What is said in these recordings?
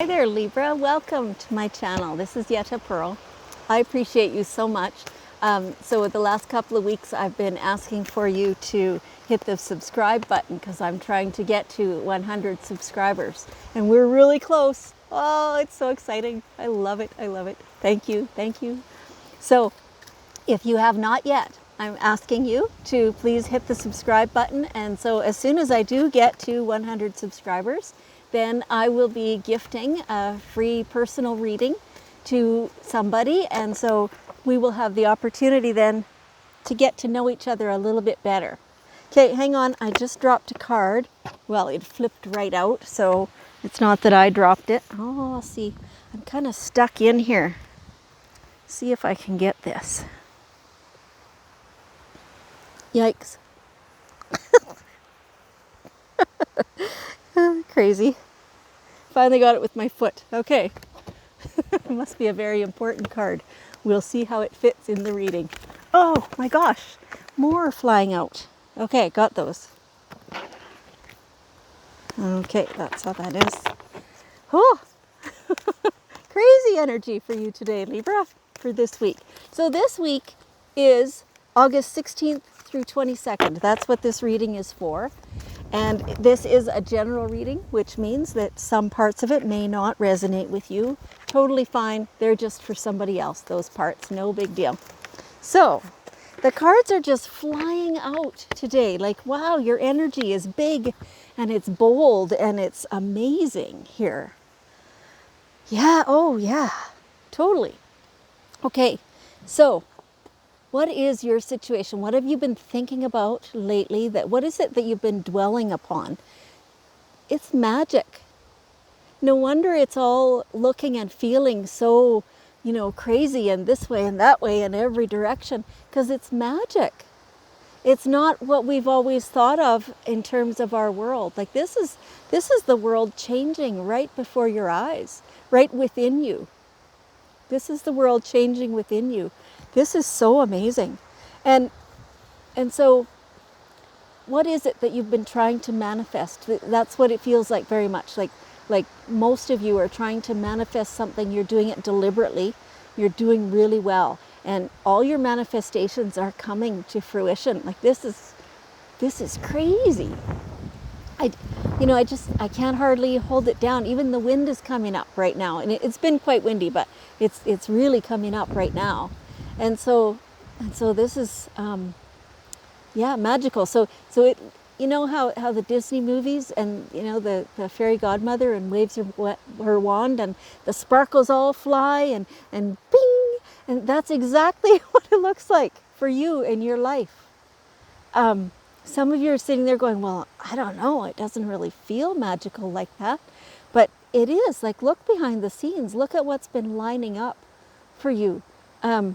Hi there, Libra. Welcome to my channel. This is Yetta Pearl. I appreciate you so much. So the last couple of weeks I've been asking for you to hit the subscribe button because I'm trying to get to 100 subscribers and we're really close. Oh, it's so exciting. I love it. I love it. Thank you. Thank you. So if you have not yet, I'm asking you to please hit the subscribe button. And so as soon as I do get to 100 subscribers, then I will be gifting a free personal reading to somebody. And so we will have the opportunity then to get to know each other a little bit better. Okay, hang on. I just dropped a card. Well, it flipped right out, so it's not that I dropped it. Oh, I'll see. I'm kind of stuck in here. See if I can get this. Yikes. Crazy. Finally got it with my foot. Okay. It must be a very important card. We'll see how it fits in the reading. Oh my gosh, more are flying out. Okay, got those. Okay, that's how that is. Oh, crazy energy for you today, Libra, for this week. So this week is August 16th through 22nd. That's what this reading is for. And this is a general reading, which means that some parts of it may not resonate with you. Totally fine. They're just for somebody else, those parts. No big deal. So the cards are just flying out today. Like, wow, your energy is big and it's bold and it's amazing here. Yeah, oh yeah, totally. Okay, so what is your situation? What have you been thinking about lately? What is it that you've been dwelling upon? It's magic. No wonder it's all looking and feeling so, crazy and this way and that way in every direction, because it's magic. It's not what we've always thought of in terms of our world. Like this is the world changing right before your eyes, right within you. This is the world changing within you. This is so amazing. And so what is it that you've been trying to manifest? That's what it feels like very much. Like most of you are trying to manifest something. You're doing it deliberately. You're doing really well. And all your manifestations are coming to fruition. Like this is crazy. I can't hardly hold it down. Even the wind is coming up right now, and it's been quite windy, but it's really coming up right now, and so this is magical. So it, how the Disney movies and the fairy godmother and waves her wand and the sparkles all fly and bing, and that's exactly what it looks like for you in your life. Some of you are sitting there going, well, I don't know, it doesn't really feel magical like that. But it is. Like, look behind the scenes. Look at what's been lining up for you. Have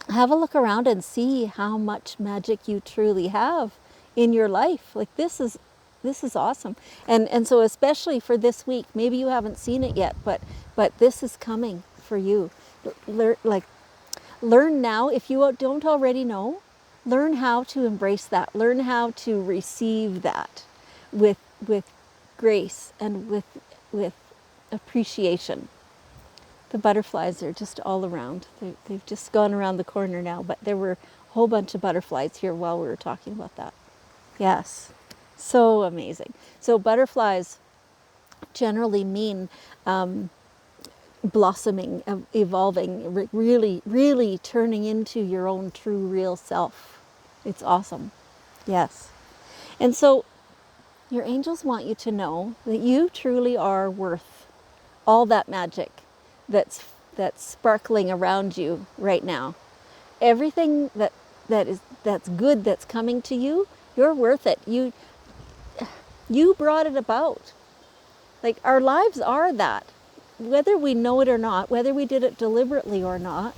a look around and see how much magic you truly have in your life. Like, this is awesome. And so especially for this week, maybe you haven't seen it yet, but this is coming for you. Learn now, if you don't already know. Learn how to embrace that. Learn how to receive that with grace and with appreciation. The butterflies are just all around. They've just gone around the corner now, but there were a whole bunch of butterflies here while we were talking about that. Yes, so amazing. So butterflies generally mean blossoming, evolving, really, really turning into your own true, real self. It's awesome. Yes. And so your angels want you to know that you truly are worth all that magic that's sparkling around you right now. Everything that's good that's coming to you, you're worth it. You brought it about. Like, our lives are that. Whether we know it or not, whether we did it deliberately or not,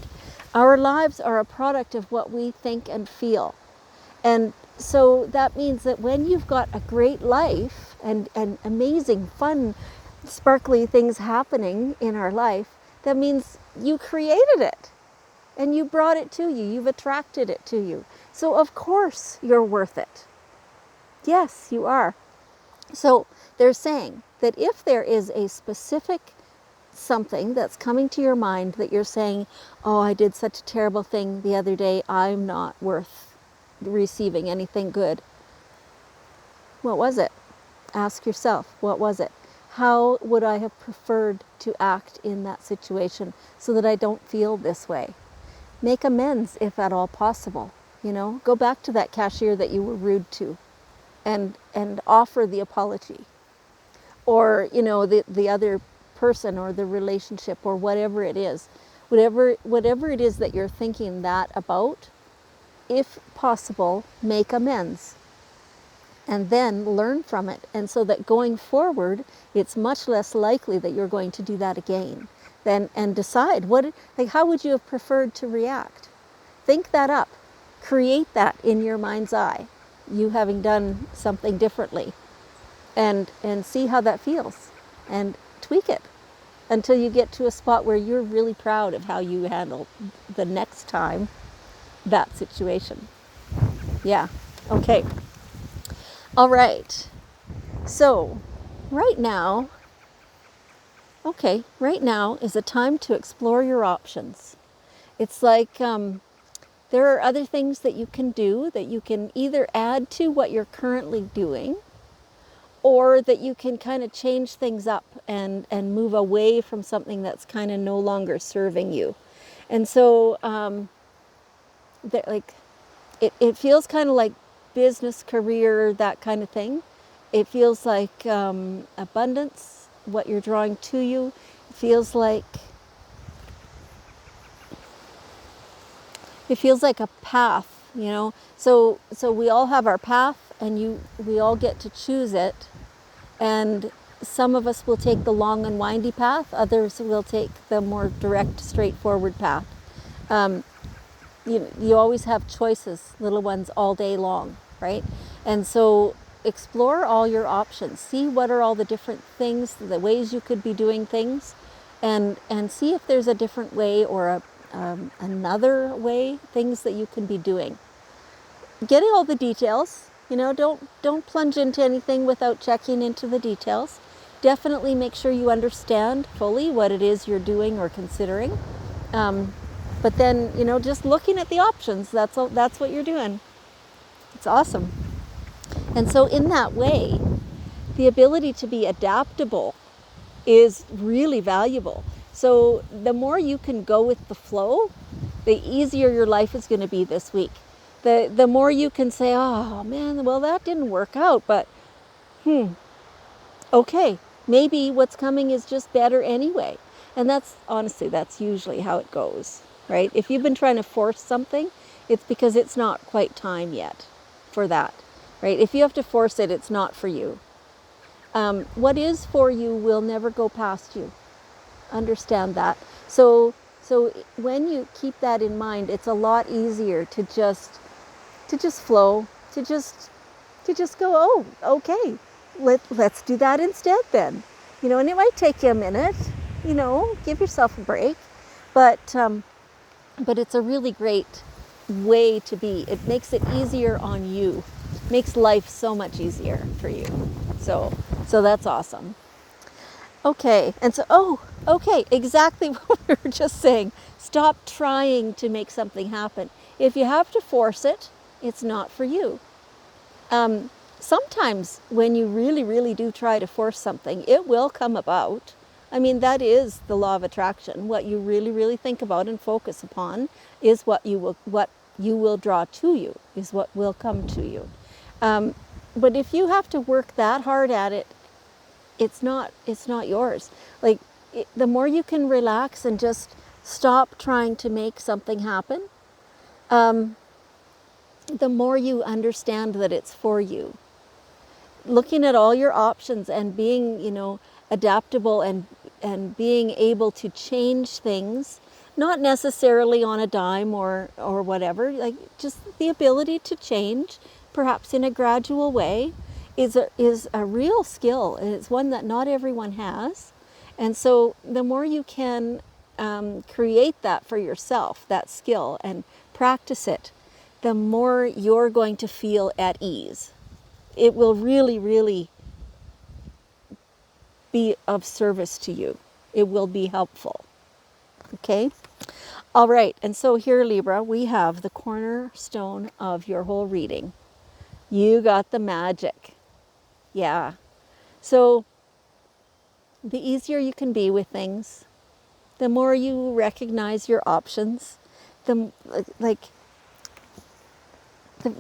our lives are a product of what we think and feel. And so that means that when you've got a great life and amazing, fun, sparkly things happening in our life, that means you created it and you brought it to you. You've attracted it to you. So of course you're worth it. Yes, you are. So they're saying that if there is a specific something that's coming to your mind that you're saying, oh, I did such a terrible thing the other day, I'm not worth receiving anything good. What was it? Ask yourself, what was it? How would I have preferred to act in that situation so that I don't feel this way? Make amends if at all possible. Go back to that cashier that you were rude to and offer the apology. Or, the other person or the relationship or whatever it is. Whatever it is that you're thinking that about, if possible, make amends. And then learn from it. And so that going forward, it's much less likely that you're going to do that again. And decide, how would you have preferred to react? Think that up. Create that in your mind's eye, you having done something differently. And see how that feels. And tweak it until you get to a spot where you're really proud of how you handle the next time that situation. Yeah, okay. All right, so right now is a time to explore your options. It's like there are other things that you can do that you can either add to what you're currently doing, or that you can kind of change things up and move away from something that's kind of no longer serving you. And so it feels kind of like business, career, that kind of thing. It feels like abundance, what you're drawing to you. It feels like a path, So we all have our path, and we all get to choose it. And some of us will take the long and windy path. Others will take the more direct, straightforward path. You always have choices, little ones, all day long, right? And so explore all your options. See what are all the different things, the ways you could be doing things, and see if there's a different way or another way, things that you can be doing. Getting all the details, don't plunge into anything without checking into the details. Definitely make sure you understand fully what it is you're doing or considering. But then, just looking at the options, that's what you're doing. It's awesome. And so in that way, the ability to be adaptable is really valuable. So the more you can go with the flow, the easier your life is going to be this week. The more you can say, oh man, well that didn't work out, but okay, maybe what's coming is just better anyway. And that's usually how it goes, right? If you've been trying to force something, it's because it's not quite time yet for that, right? If you have to force it, it's not for you. What is for you will never go past you. Understand that. So when you keep that in mind, it's a lot easier to just flow, to just go, oh, okay, let's do that instead then. And it might take you a minute, give yourself a break, but it's a really great way to be. It makes it easier on you, makes life so much easier for you. So that's awesome. Okay, and so, exactly what we were just saying. Stop trying to make something happen. If you have to force it, it's not for you. Sometimes when you really, really do try to force something, it will come about. I mean, that is the law of attraction. What you really, really think about and focus upon is what you will draw to you, is what will come to you. But if you have to work that hard at it, it's not yours. The more you can relax and just stop trying to make something happen, the more you understand that it's for you. Looking at all your options and being, adaptable and being able to change things, not necessarily on a dime or whatever, like just the ability to change, perhaps in a gradual way, is a real skill, and it's one that not everyone has. And so the more you can create that for yourself, that skill, and practice it, the more you're going to feel at ease. It will really, really be of service to you. It will be helpful. Okay? All right. And so here, Libra, we have the cornerstone of your whole reading. You got the magic. Yeah. So the easier you can be with things, the more you recognize your options, the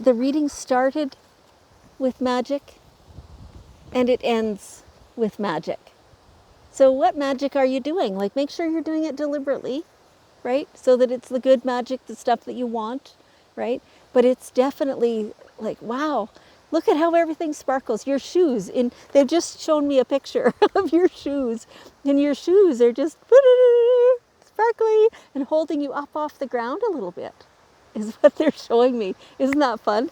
reading started with magic and it ends with magic. So what magic are you doing? Like, make sure you're doing it deliberately, right? So that it's the good magic, the stuff that you want, right? But it's definitely like, wow, look at how everything sparkles. Your shoes, they've just shown me a picture of your shoes, and your shoes are just sparkly and holding you up off the ground a little bit, is what they're showing me. Isn't that fun?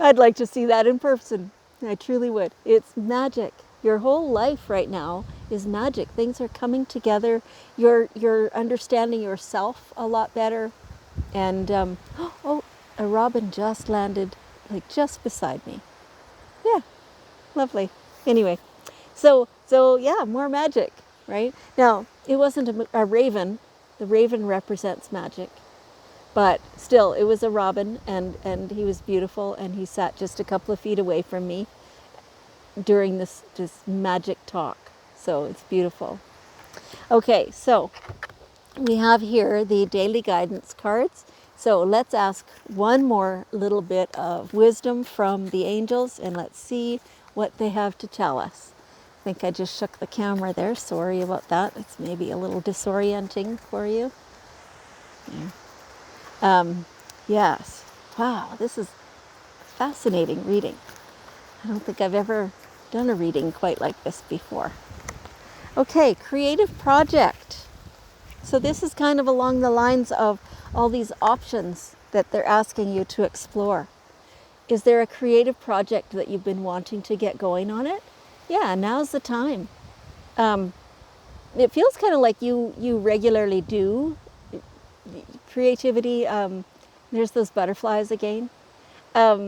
I'd like to see that in person. I truly would. It's magic. Your whole life right now is magic. Things are coming together. You're understanding yourself a lot better. And oh, a robin just landed, like just beside me. Yeah, lovely. Anyway, so yeah, more magic, right? Now, it wasn't a raven. The raven represents magic. But still, it was a robin, and he was beautiful, and he sat just a couple of feet away from me during this magic talk. So it's beautiful. Okay, so we have here the daily guidance cards. So let's ask one more little bit of wisdom from the angels, and let's see what they have to tell us. I think I just shook the camera there. Sorry about that. It's maybe a little disorienting for you. Yeah. Yes. Wow, this is fascinating reading. I don't think I've ever done a reading quite like this before. Okay, creative project. So this is kind of along the lines of all these options that they're asking you to explore. Is there a creative project that you've been wanting to get going on it? Yeah, now's the time. It feels kind of like you regularly do creativity. There's those butterflies again. That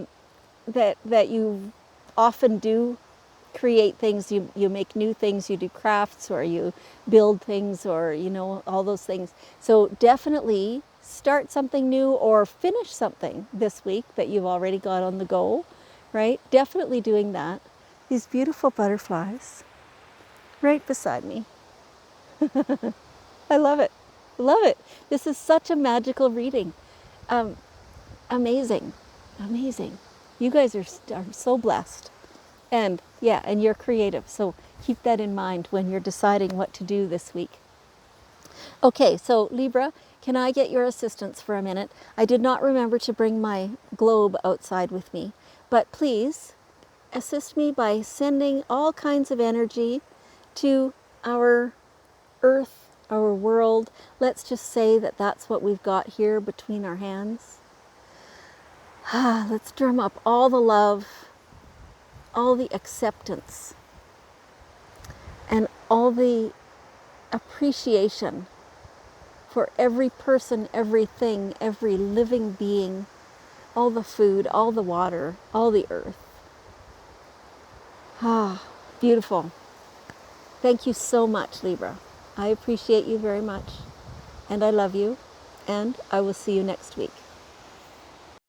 you often do create things. You make new things. You do crafts, or you build things, or all those things. So definitely start something new or finish something this week that you've already got on the go, right? Definitely doing that. These beautiful butterflies right beside me. I love it. Love it. This is such a magical reading. Amazing. Amazing. You guys are so blessed. And yeah, and you're creative. So keep that in mind when you're deciding what to do this week. Okay, so Libra, can I get your assistance for a minute? I did not remember to bring my globe outside with me, but please assist me by sending all kinds of energy to our earth, our world. Let's just say that that's what we've got here between our hands. Let's drum up all the love, all the acceptance, and all the appreciation for every person, everything, every living being, all the food, all the water, all the earth. Beautiful. Thank you so much, Libra. I appreciate you very much, and I love you, and I will see you next week.